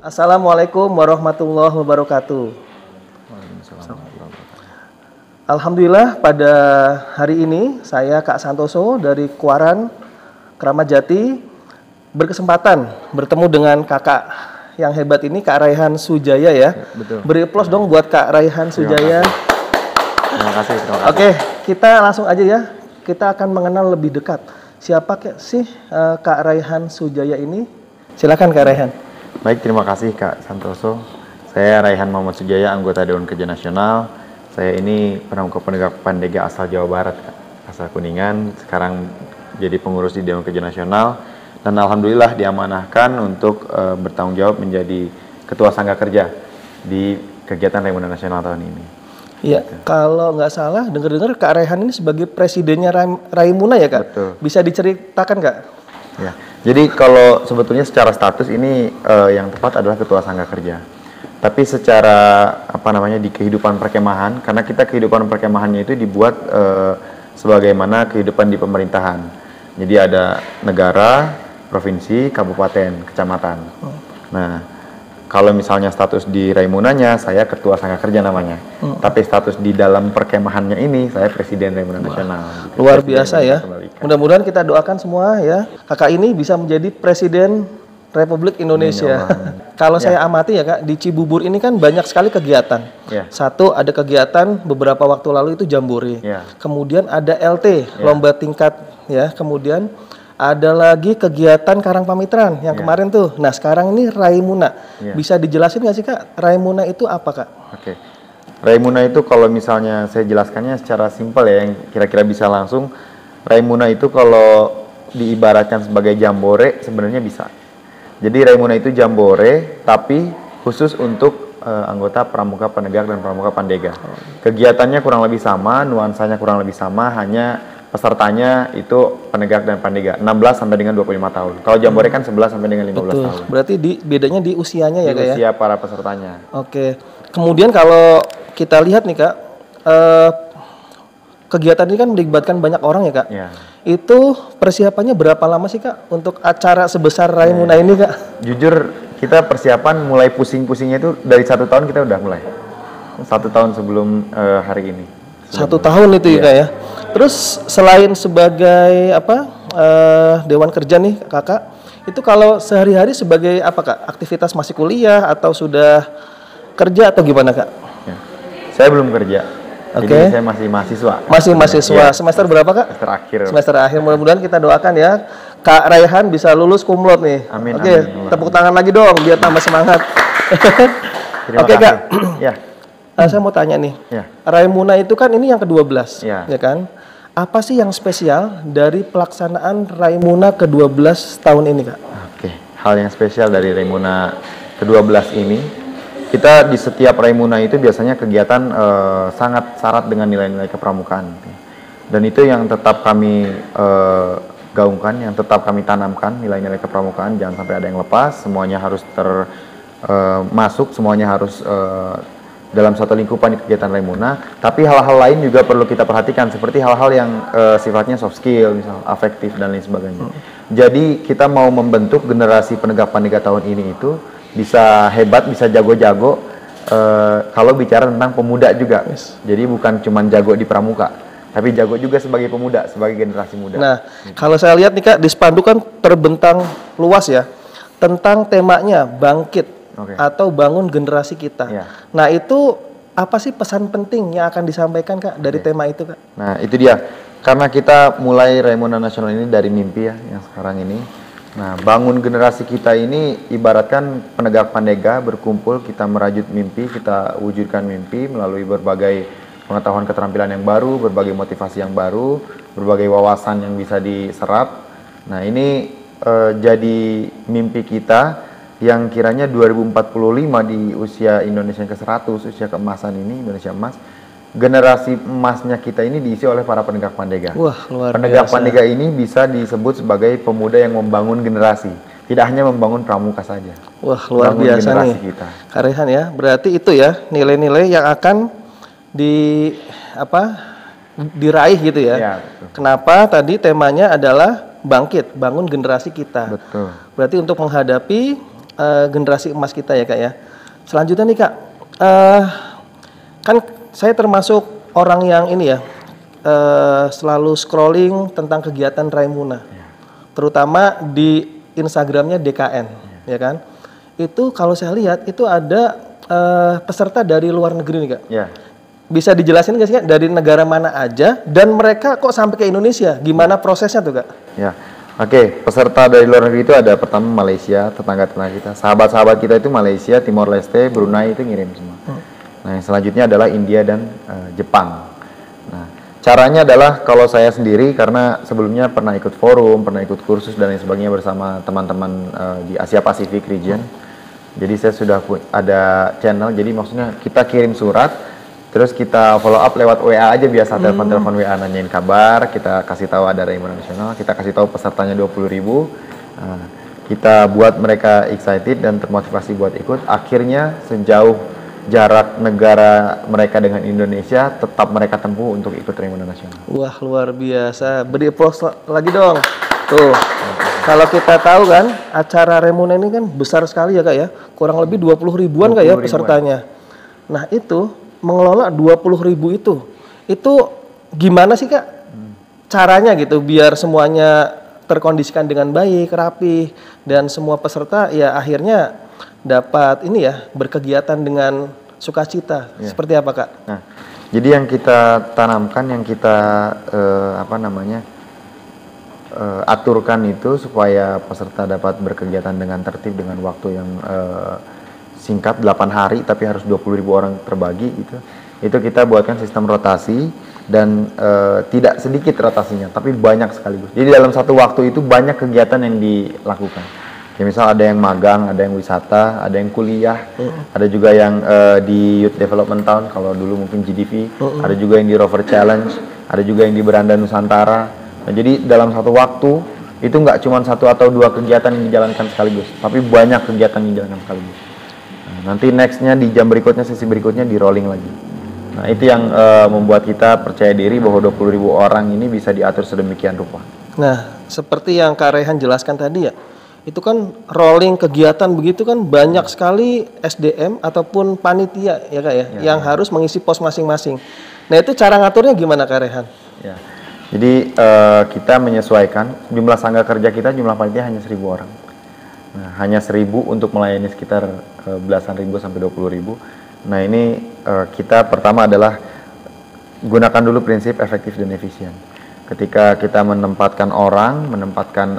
Assalamualaikum warahmatullahi wabarakatuh. Alhamdulillah pada hari ini saya Kak Santoso dari Kuaran, Kramat Jati berkesempatan bertemu dengan kakak yang hebat ini, Kak Raihan Sujaya ya. Betul. Beri aplaus dong buat Kak Raihan Sujaya. Terima kasih. Oke, kita langsung aja ya. Kita akan mengenal lebih dekat. Siapa sih Kak Raihan Sujaya ini? Silakan Kak Raihan. Baik, terima kasih Kak Santoso. Saya Raihan Muhammad Sujaya, anggota Dewan Kerja Nasional. Saya ini Pramuka Penegak Pandega asal Jawa Barat, Kak. Asal Kuningan. Sekarang jadi pengurus di Dewan Kerja Nasional. Dan alhamdulillah diamanahkan untuk bertanggung jawab menjadi Ketua Sangga Kerja di kegiatan Raimuna Nasional tahun ini. Iya, kalau nggak salah dengar-dengar Kak Raihan ini sebagai presidennya Raimuna ya Kak? Betul. Bisa diceritakan Kak? Ya, jadi kalau sebetulnya secara status ini yang tepat adalah Ketua Sangga Kerja. Tapi secara di kehidupan perkemahan, karena kita kehidupan perkemahannya itu dibuat sebagaimana kehidupan di pemerintahan. Jadi ada negara, provinsi, kabupaten, kecamatan. Nah, kalau misalnya status di Raimunanya, saya Ketua Sangga Kerja namanya. Tapi status di dalam perkemahannya ini, saya Presiden Raimuna Nasional. Gitu. Luar biasa ya. Mudah-mudahan kita doakan semua ya, kakak ini bisa menjadi Presiden Republik Indonesia. Kalau saya amati ya Kak, di Cibubur ini kan banyak sekali kegiatan. Satu, ada kegiatan beberapa waktu lalu itu Jambore. Kemudian ada LT, lomba tingkat ya. Kemudian ada lagi kegiatan Karang Pamitran yang kemarin tuh. Nah sekarang ini Raimuna. Bisa dijelasin nggak sih Kak, Raimuna itu apa Kak? Oke. Raimuna itu kalau misalnya saya jelaskannya secara simpel ya, yang kira-kira bisa langsung. Raimuna itu kalau diibaratkan sebagai Jambore sebenarnya bisa. Jadi Raimuna itu Jambore, tapi khusus untuk anggota Pramuka Penegak dan Pramuka Pandega. Kegiatannya kurang lebih sama, nuansanya kurang lebih sama, hanya pesertanya itu penegak dan pandega, 16 sampai dengan 25 tahun. Kalau Jambore kan 11 sampai dengan 15 tahun. Berarti bedanya di usianya ya Kak ya? Usia para pesertanya. Oke. Kemudian kalau kita lihat nih Kak, kegiatan ini kan melibatkan banyak orang ya Kak? Itu persiapannya berapa lama sih Kak untuk acara sebesar Raimuna ini Kak? Jujur kita persiapan mulai pusing-pusingnya itu dari 1 tahun kita udah mulai. 1 tahun sebelum hari ini. 1 tahun itu ya Kak ya? Terus selain sebagai Dewan Kerja nih Kakak, itu kalau sehari-hari sebagai apa Kak? Aktivitas masih kuliah atau sudah kerja atau gimana Kak? Saya belum kerja. Jadi saya masih mahasiswa. Masih mahasiswa. Semester berapa Kak? Semester akhir. Semester akhir. Mudah-mudahan kita doakan ya Kak Raihan bisa lulus cum laude nih. Amin. Oke, tepuk tangan lagi dong biar tambah semangat. Oke Kak. Ya. Saya mau tanya nih. Raimuna itu kan ini yang ke-12, ya kan? Apa sih yang spesial dari pelaksanaan Raimuna ke-12 tahun ini Kak? Oke, hal yang spesial dari Raimuna ke-12 ini, kita di setiap Raimuna itu biasanya kegiatan sangat syarat dengan nilai-nilai kepramukaan. Dan itu yang tetap kami gaungkan, yang tetap kami tanamkan, nilai-nilai kepramukaan. Jangan sampai ada yang lepas, semuanya harus termasuk, semuanya harus dalam satu lingkupan kegiatan Raimuna. Tapi hal-hal lain juga perlu kita perhatikan, seperti hal-hal yang sifatnya soft skill, misal afektif dan lain sebagainya. Jadi kita mau membentuk generasi penegak pandega tahun ini itu bisa hebat, bisa jago-jago kalau bicara tentang pemuda juga. Jadi bukan cuma jago di pramuka, tapi jago juga sebagai pemuda, sebagai generasi muda. Nah, kalau saya lihat nih Kak, di spanduk kan terbentang luas ya tentang temanya bangkit atau bangun generasi kita. Nah, itu apa sih pesan penting yang akan disampaikan Kak dari tema itu Kak? Nah, itu dia. Karena kita mulai Raimuna Nasional ini dari mimpi ya, yang sekarang ini. Nah, bangun generasi kita ini ibaratkan penegak pandega berkumpul, kita merajut mimpi, kita wujudkan mimpi melalui berbagai pengetahuan keterampilan yang baru, berbagai motivasi yang baru, berbagai wawasan yang bisa diserap. Nah, ini jadi mimpi kita yang kiranya 2045 di usia Indonesia yang ke-100, usia keemasan ini, Indonesia emas. Generasi emasnya kita ini diisi oleh para penegak pandega. Wah, luar penegak biasa. pandega ini bisa disebut sebagai pemuda yang membangun generasi, tidak hanya membangun pramuka saja. Wah, luar biasa nih kita. Kak Raihan ya. Berarti itu ya nilai-nilai yang akan diraih gitu ya. Kenapa tadi temanya adalah bangkit, bangun generasi kita. Betul. Berarti untuk menghadapi generasi emas kita ya Kak ya. Selanjutnya nih Kak, kan saya termasuk orang yang ini ya, selalu scrolling tentang kegiatan Raimuna, terutama di Instagramnya DKN, ya kan? Itu kalau saya lihat itu ada peserta dari luar negeri nih Kak. Bisa dijelasin nggak sih Kak, dari negara mana aja dan mereka kok sampai ke Indonesia? Gimana prosesnya tuh Kak? Oke, peserta dari luar negeri itu ada pertama Malaysia, tetangga-tetangga kita. Sahabat-sahabat kita itu Malaysia, Timor Leste, Brunei itu ngirim semua. Nah, yang selanjutnya adalah India dan Jepang. Nah, caranya adalah kalau saya sendiri, karena sebelumnya pernah ikut forum, pernah ikut kursus dan lain sebagainya bersama teman-teman di Asia Pacific region. Jadi saya sudah ada channel, jadi maksudnya kita kirim surat, terus kita follow up lewat WA aja biasa, telepon WA nanyain kabar, kita kasih tahu ada Raimuna Nasional, kita kasih tahu pesertanya 20.000, kita buat mereka excited dan termotivasi buat ikut. Akhirnya sejauh jarak negara mereka dengan Indonesia, tetap mereka tempuh untuk ikut Raimuna Nasional. Wah, luar biasa. Beri applause lagi dong. Tuh. Kalau kita tahu kan, acara Raimuna ini kan besar sekali ya Kak ya. Kurang lebih 20 ribuan Kak ya pesertanya. Nah, itu mengelola 20.000 itu gimana sih Kak caranya gitu biar semuanya terkondisikan dengan baik, rapi, dan semua peserta ya akhirnya dapat ini ya berkegiatan dengan sukacita. Seperti apa Kak? Nah, jadi yang kita tanamkan, yang kita aturkan itu supaya peserta dapat berkegiatan dengan tertib dengan waktu yang singkat 8 hari tapi harus 20.000 orang terbagi gitu. Itu kita buatkan sistem rotasi dan tidak sedikit rotasinya tapi banyak sekaligus. Jadi dalam satu waktu itu banyak kegiatan yang dilakukan. Ya misal ada yang magang, ada yang wisata, ada yang kuliah, ada juga yang di Youth Development Town kalau dulu mungkin GDV, ada juga yang di Rover Challenge, ada juga yang di Beranda Nusantara. Nah, jadi dalam satu waktu itu nggak cuma 1 atau 2 kegiatan yang dijalankan sekaligus, tapi banyak kegiatan yang dijalankan sekaligus. Nanti nextnya di jam berikutnya, sesi berikutnya di rolling lagi. Nah itu yang membuat kita percaya diri bahwa 20.000 orang ini bisa diatur sedemikian rupa. Nah seperti yang Kak Rehan jelaskan tadi ya, itu kan rolling kegiatan begitu kan banyak sekali SDM ataupun panitia ya Kak ya, yang harus mengisi pos masing-masing. Nah itu cara ngaturnya gimana Kak Rehan? Jadi kita menyesuaikan jumlah sangga kerja kita, jumlah panitia hanya 1.000 orang. Nah, hanya 1.000 untuk melayani sekitar belasan ribu sampai 20.000. Nah ini kita pertama adalah gunakan dulu prinsip efektif dan efisien. Ketika kita menempatkan orang, menempatkan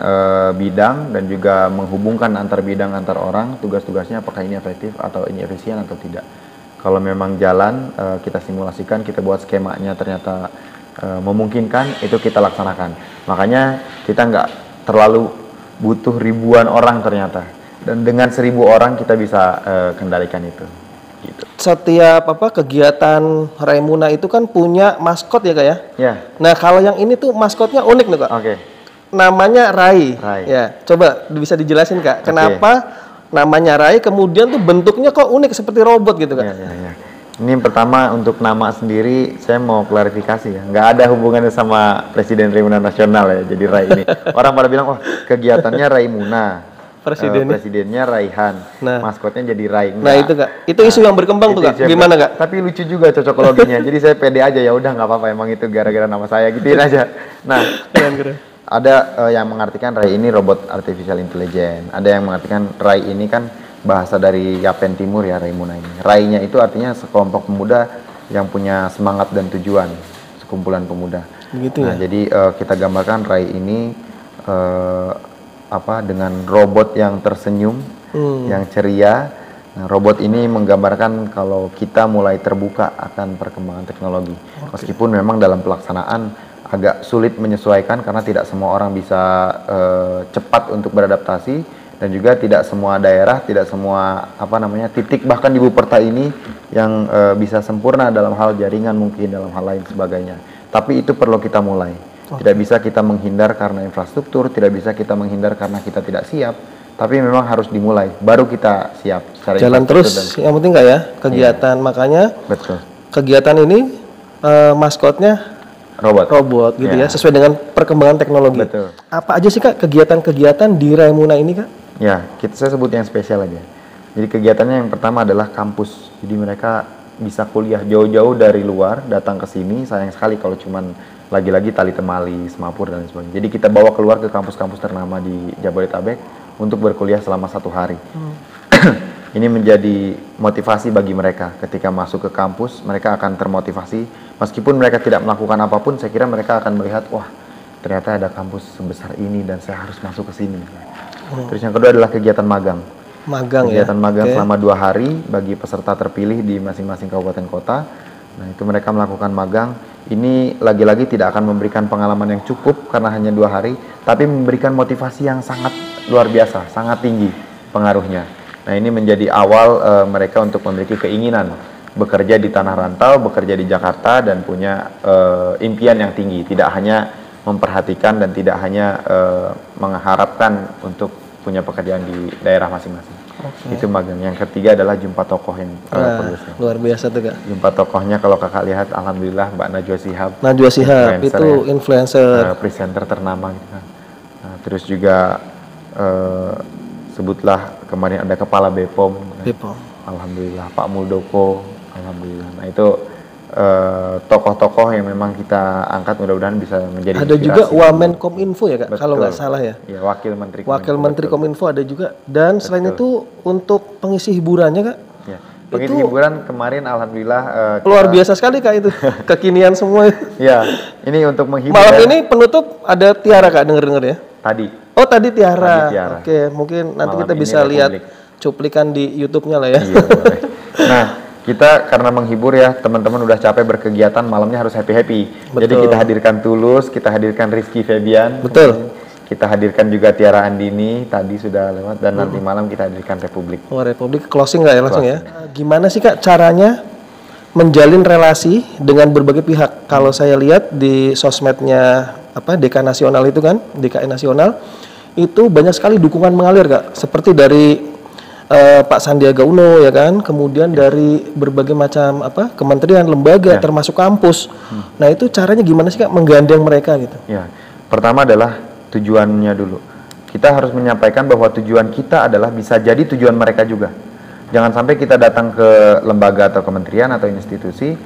bidang dan juga menghubungkan antar bidang antar orang, tugas-tugasnya apakah ini efektif atau ini efisien atau tidak. Kalau memang jalan, kita simulasikan, kita buat skemanya ternyata memungkinkan, itu kita laksanakan. Makanya kita nggak terlalu butuh ribuan orang ternyata, dan dengan 1.000 orang kita bisa kendalikan itu. Gitu. Setiap kegiatan Raimuna itu kan punya maskot ya Kak ya? Nah kalau yang ini tuh maskotnya unik nih Kak. Namanya Rai. Ya, coba bisa dijelasin Kak, kenapa namanya Rai, kemudian tuh bentuknya kok unik seperti robot gitu Kak? Ini pertama untuk nama sendiri saya mau klarifikasi ya, nggak ada hubungannya sama Presiden Raimuna Nasional ya, jadi Rai ini. Orang pada bilang, kegiatannya Raimuna, presidennya Raihan, maskotnya jadi Rai. Nah itu Kak, itu isu yang berkembang tuh Kak, gimana Kak? Tapi lucu juga cocokologinya, jadi saya pede aja, ya udah nggak apa-apa, emang itu gara-gara nama saya, gituin aja. Nah, ada yang mengartikan Rai ini robot artificial intelligence, ada yang mengartikan Rai ini kan bahasa dari Yapen Timur ya, Raimuna ini. Rai-nya itu artinya sekelompok pemuda yang punya semangat dan tujuan, sekumpulan pemuda. Begitu ya. Jadi kita gambarkan Rai ini dengan robot yang tersenyum, yang ceria. Nah, robot ini menggambarkan kalau kita mulai terbuka akan perkembangan teknologi. Meskipun memang dalam pelaksanaan agak sulit menyesuaikan karena tidak semua orang bisa cepat untuk beradaptasi. Dan juga tidak semua daerah, tidak semua titik bahkan di Buperta ini yang bisa sempurna dalam hal jaringan mungkin, dalam hal lain sebagainya. Tapi itu perlu kita mulai. Tidak bisa kita menghindar karena infrastruktur, tidak bisa kita menghindar karena kita tidak siap. Tapi memang harus dimulai, baru kita siap. Jalan terus, yang penting nggak ya kegiatan. Makanya kegiatan ini maskotnya robot gitu ya, sesuai dengan perkembangan teknologi. Apa aja sih Kak kegiatan-kegiatan di Raimuna ini Kak? Ya, saya sebut yang spesial aja. Jadi kegiatannya yang pertama adalah kampus. Jadi mereka bisa kuliah jauh-jauh dari luar, datang ke sini. Sayang sekali kalau cuman lagi-lagi Tali Temali, Semapur, dan lain sebagainya. Jadi kita bawa keluar ke kampus-kampus ternama di Jabodetabek untuk berkuliah selama 1 hari. Ini menjadi motivasi bagi mereka. Ketika masuk ke kampus, mereka akan termotivasi. Meskipun mereka tidak melakukan apapun, saya kira mereka akan melihat, wah, ternyata ada kampus sebesar ini dan saya harus masuk ke sini. Terus yang kedua adalah kegiatan magang. Kegiatan magang selama 2 hari bagi peserta terpilih di masing-masing kabupaten kota. Nah, itu mereka melakukan magang. Ini lagi-lagi tidak akan memberikan pengalaman yang cukup karena hanya 2 hari, tapi memberikan motivasi yang sangat luar biasa, sangat tinggi pengaruhnya. Nah, ini menjadi awal mereka untuk memiliki keinginan bekerja di tanah rantau, bekerja di Jakarta, dan punya impian yang tinggi. Tidak hanya memperhatikan dan tidak hanya mengharapkan untuk punya pekerjaan di daerah masing-masing. Itu magang. Yang ketiga adalah jumpa tokoh yang luar biasa tuh Kak. Jumpa tokohnya kalau Kakak lihat, alhamdulillah Mbak Najwa Shihab. Najwa Shihab itu influencer, presenter ternama gitu kan. Nah, terus juga sebutlah kemarin ada Kepala BPOM. Alhamdulillah Pak Muldoko. Alhamdulillah. Nah, itu tokoh-tokoh yang memang kita angkat, mudah-mudahan bisa menjadi ada inspirasi. Juga Wamenkominfo ya Kak, kalau nggak salah ya. Ya, Wakil Menteri Kominfo ada juga. Dan selain itu untuk pengisi hiburannya Kak. Ya. Pengisi hiburan kemarin alhamdulillah luar biasa sekali Kak itu. Kekinian semua. Ya, ini untuk menghibur. Malam ini penutup ada Tiara Kak, denger-denger ya. Tadi. Oh, tadi Tiara. Oke, mungkin nanti kita bisa lihat cuplikan di YouTube-nya lah ya. Iya, boleh. Nah, kita karena menghibur ya, teman-teman udah capek berkegiatan, malamnya harus happy-happy. Jadi kita hadirkan Tulus, kita hadirkan Rizky Febian. Betul. Kita hadirkan juga Tiara Andini, tadi sudah lewat, dan nanti malam kita hadirkan Republik. Oh, Republik closing nggak ya langsung ya? Gimana sih Kak caranya menjalin relasi dengan berbagai pihak? Kalau saya lihat di sosmednya DK Nasional itu kan, DKI Nasional, itu banyak sekali dukungan mengalir Kak. Seperti dari Pak Sandiaga Uno ya kan, kemudian dari berbagai macam kementerian, lembaga, termasuk kampus. Nah, itu caranya gimana sih Kak menggandeng mereka gitu? Ya, pertama adalah tujuannya dulu. Kita harus menyampaikan bahwa tujuan kita adalah bisa jadi tujuan mereka juga. Jangan sampai kita datang ke lembaga atau kementerian atau institusi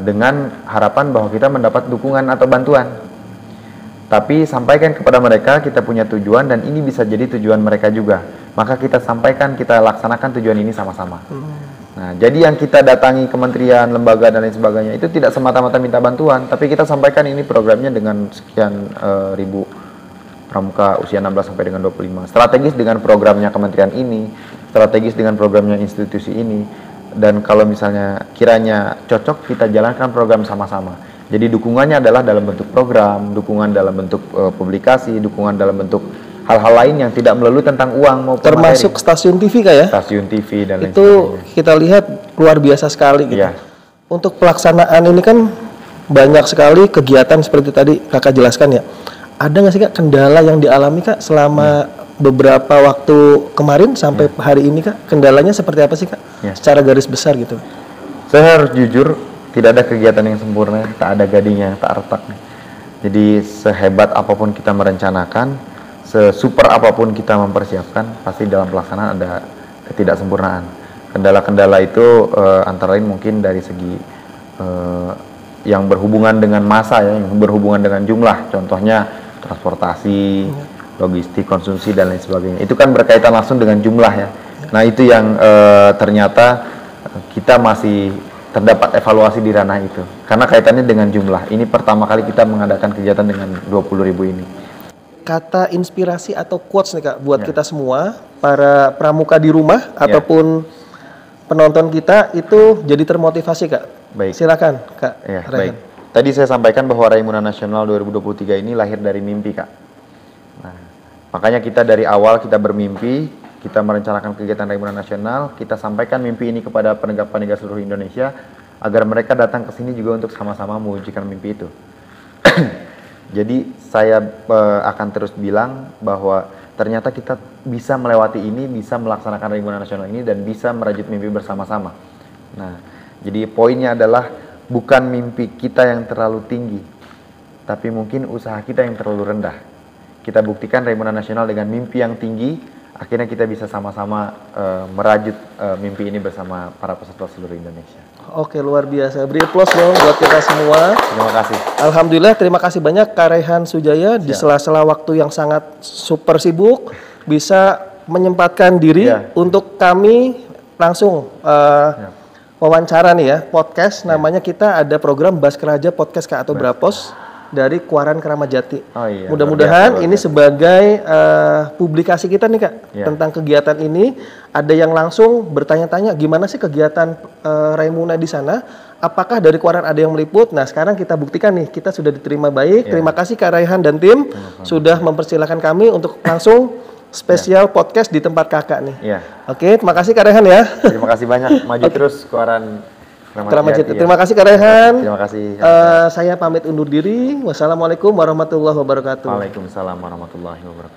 dengan harapan bahwa kita mendapat dukungan atau bantuan. Tapi sampaikan kepada mereka kita punya tujuan dan ini bisa jadi tujuan mereka juga. Maka kita sampaikan, kita laksanakan tujuan ini sama-sama. Nah, jadi yang kita datangi kementerian, lembaga, dan lain sebagainya itu tidak semata-mata minta bantuan, tapi kita sampaikan ini programnya dengan sekian ribu pramuka usia 16 sampai dengan 25. Strategis dengan programnya kementerian ini, strategis dengan programnya institusi ini, dan kalau misalnya kiranya cocok, kita jalankan program sama-sama. Jadi dukungannya adalah dalam bentuk program, dukungan dalam bentuk publikasi, dukungan dalam bentuk hal-hal lain yang tidak melulu tentang uang maupun termasuk materi. Stasiun TV Kak ya? Stasiun TV dan lain itu sebagainya. Kita lihat luar biasa sekali gitu. Ya. Untuk pelaksanaan ini kan banyak sekali kegiatan seperti tadi Kakak jelaskan ya. Ada nggak sih Kak kendala yang dialami Kak selama beberapa waktu kemarin sampai hari ini Kak? Kendalanya seperti apa sih Kak? Secara garis besar gitu. Saya harus jujur, tidak ada kegiatan yang sempurna, tak ada gading yang tak retak. Jadi sehebat apapun kita merencanakan, sesuper apapun kita mempersiapkan, pasti dalam pelaksanaan ada ketidaksempurnaan. Kendala-kendala itu antara lain mungkin dari segi yang berhubungan dengan massa ya, yang berhubungan dengan jumlah, contohnya transportasi, logistik, konsumsi, dan lain sebagainya. Itu kan berkaitan langsung dengan jumlah ya. Nah, itu yang ternyata kita masih terdapat evaluasi di ranah itu. Karena kaitannya dengan jumlah. Ini pertama kali kita mengadakan kegiatan dengan 20.000 ini. Kata inspirasi atau quotes nih Kak buat kita semua, para pramuka di rumah ataupun penonton kita itu jadi termotivasi Kak. Baik. Silakan Kak. Ya, baik. Tadi saya sampaikan bahwa Raimuna Nasional 2023 ini lahir dari mimpi Kak. Nah, makanya kita dari awal kita bermimpi, kita merencanakan kegiatan Raimuna Nasional, kita sampaikan mimpi ini kepada penegak-penegak seluruh Indonesia agar mereka datang ke sini juga untuk sama-sama mewujudkan mimpi itu. Jadi saya akan terus bilang bahwa ternyata kita bisa melewati ini, bisa melaksanakan Raimuna Nasional ini, dan bisa merajut mimpi bersama-sama. Nah, jadi poinnya adalah bukan mimpi kita yang terlalu tinggi, tapi mungkin usaha kita yang terlalu rendah. Kita buktikan Raimuna Nasional dengan mimpi yang tinggi, akhirnya kita bisa sama-sama merajut mimpi ini bersama para peserta seluruh Indonesia. Oke, luar biasa. Beri aplaus dong buat kita semua. Terima kasih. Alhamdulillah, terima kasih banyak Kak Raihan Sujaya di sela-sela waktu yang sangat super sibuk bisa menyempatkan diri untuk kami langsung wawancara nih ya, podcast namanya kita ada program Baskeraja Podcast Kak atau Brapos dari Kuaran Keramat Jati. Mudah-mudahan ini sebagai publikasi kita nih Kak tentang kegiatan ini. Ada yang langsung bertanya-tanya gimana sih kegiatan Raimuna di sana? Apakah dari Kuaran ada yang meliput? Nah sekarang kita buktikan nih kita sudah diterima baik. Terima kasih Kak Raihan dan tim sudah mempersilahkan kami untuk langsung spesial podcast di tempat kakak nih. Oke, terima kasih Kak Raihan ya. Terima kasih banyak. Maju terus Kuaran Keramat Jati. Terima kasih Kak Raihan. Terima kasih. Saya pamit undur diri. Wassalamualaikum warahmatullahi wabarakatuh. Waalaikumsalam warahmatullahi wabarakatuh.